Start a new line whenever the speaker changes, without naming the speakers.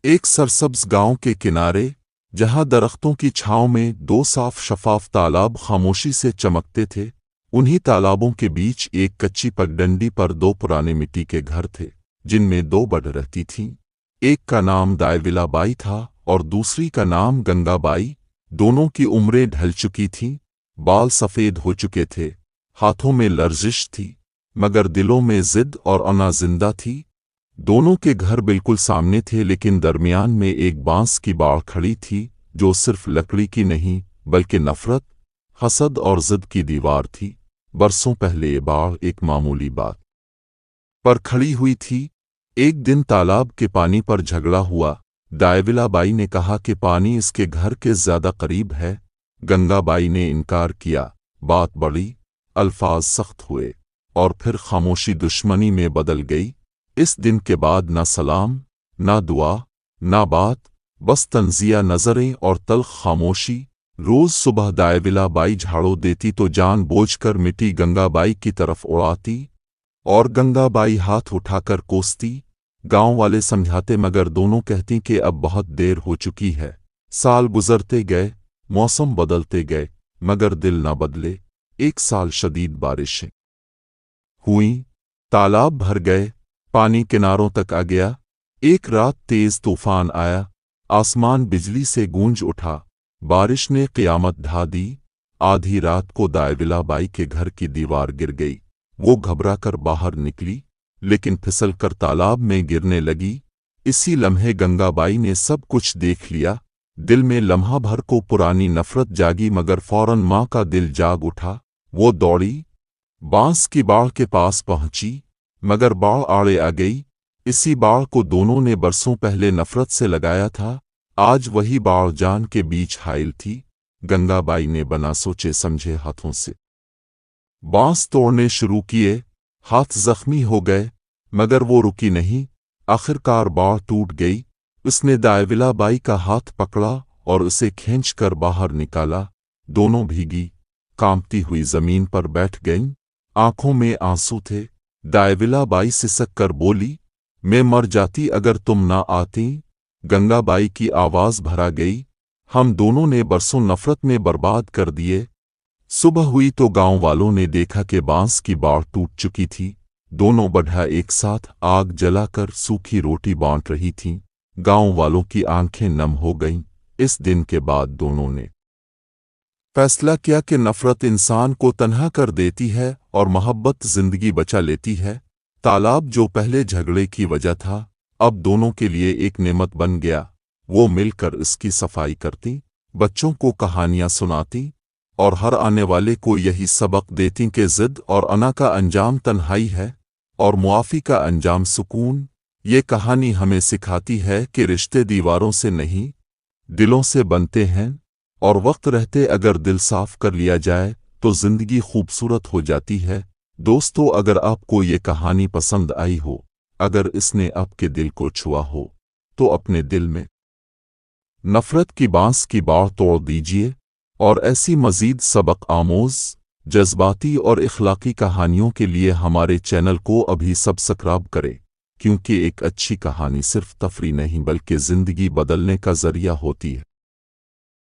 ایک सरसब्ज गांव के किनारे जहां दरख्तों की छांव में दो साफ शफाफ तालाब खामोशी से चमकते थे, उन्हीं तालाबों के बीच एक कच्ची पगडंडी पर दो पुराने मिट्टी के घर थे, जिनमें दो बड़ रहती थीं। एक का नाम दायविला बाई था और दूसरी का नाम गंगा बाई। दोनों की उम्रें ढल चुकी थीं, बाल सफ़ेद हो चुके थे, हाथों में लर्जिश थी, मगर दिलों में जिद और अना जिंदा थी। दोनों के घर बिल्कुल सामने थे, लेकिन दरमियान में एक बांस की बाड़ खड़ी थी, जो सिर्फ लकड़ी की नहीं बल्कि नफरत, हसद और जिद की दीवार थी। बरसों पहले ये बाड़ एक मामूली बात पर खड़ी हुई थी। एक दिन तालाब के पानी पर झगड़ा हुआ। दायविला बाई ने कहा कि पानी इसके घर के ज्यादा करीब है। गंगा बाई ने इनकार किया। बात बढ़ी, अल्फाज सख्त हुए और फिर खामोशी दुश्मनी में बदल गई। इस दिन के बाद ना सलाम, ना दुआ, ना बात, बस तंजिया नजरें और तल्ख खामोशी। रोज सुबह दायविला बाई झाड़ू देती तो जानबूझकर मिट्टी गंगा बाई की तरफ उड़ाती और गंगा बाई हाथ उठाकर कोसती। गांव वाले समझाते, मगर दोनों कहती कि अब बहुत देर हो चुकी है। साल गुजरते गए, मौसम बदलते गए, मगर दिल न बदले। एक साल शदीद बारिशें हुईं, तालाब भर गए, पानी किनारों तक आ गया। एक रात तेज तूफान आया, आसमान बिजली से गूंज उठा, बारिश ने क़यामत ढा दी। आधी रात को दायविला बाई के घर की दीवार गिर गई। वो घबरा कर बाहर निकली, लेकिन फिसल कर तालाब में गिरने लगी। इसी लम्हे गंगा बाई ने सब कुछ देख लिया। दिल में लम्हा भर को पुरानी नफरत जागी, मगर फौरन माँ का दिल जाग उठा। वो दौड़ी, बांस की बाड़ के पास पहुंची, मगर बाड़ आड़े आ गई। इसी बाड़ को दोनों ने बरसों पहले नफरत से लगाया था, आज वही बाड़ जान के बीच हाइल थी। गंगा बाई ने बिना सोचे समझे हाथों से बांस तोड़ने शुरू किए। हाथ जख्मी हो गए, मगर वो रुकी नहीं। आखिरकार बाड़ टूट गई। उसने दायविला बाई का हाथ पकड़ा और उसे खींचकर बाहर निकाला। दोनों भीगी, कांपती हुई जमीन पर बैठ गईं। आंखों में आंसू थे। दायविला बाई सिसक कर बोली, मैं मर जाती अगर तुम ना आती। गंगा बाई की आवाज भरा गई, हम दोनों ने बरसों नफरत में बर्बाद कर दिए। सुबह हुई तो गांव वालों ने देखा कि बांस की बाड़ टूट चुकी थी। दोनों बढ़िया एक साथ आग जलाकर सूखी रोटी बांट रही थीं। गांव वालों की आंखें नम हो गईं। इस दिन के बाद दोनों ने फैसला किया कि नफरत इंसान को तन्हा कर देती है और मोहब्बत जिंदगी बचा लेती है। तालाब जो पहले झगड़े की वजह था, अब दोनों के लिए एक नेमत बन गया। वो मिलकर इसकी सफाई करती, बच्चों को कहानियां सुनाती और हर आने वाले को यही सबक देती कि जिद और अना का अंजाम तन्हाई है और मुआफ़ी का अंजाम सुकून। ये कहानी हमें सिखाती है कि रिश्ते दीवारों से नहीं, दिलों से बनते हैं, और वक्त रहते अगर दिल साफ कर लिया जाए तो जिंदगी खूबसूरत हो जाती है। दोस्तों, अगर आपको ये कहानी पसंद आई हो, अगर इसने आपके दिल को छुआ हो, तो अपने दिल में नफरत की बांस की बाड़ तोड़ दीजिए और ऐसी मज़ीद सबक आमोज़, जज्बाती और इखलाकी कहानियों के लिए हमारे चैनल को अभी सब्सक्राइब करें, क्योंकि एक अच्छी कहानी सिर्फ तफरी नहीं बल्कि ज़िंदगी बदलने का ज़रिया होती है।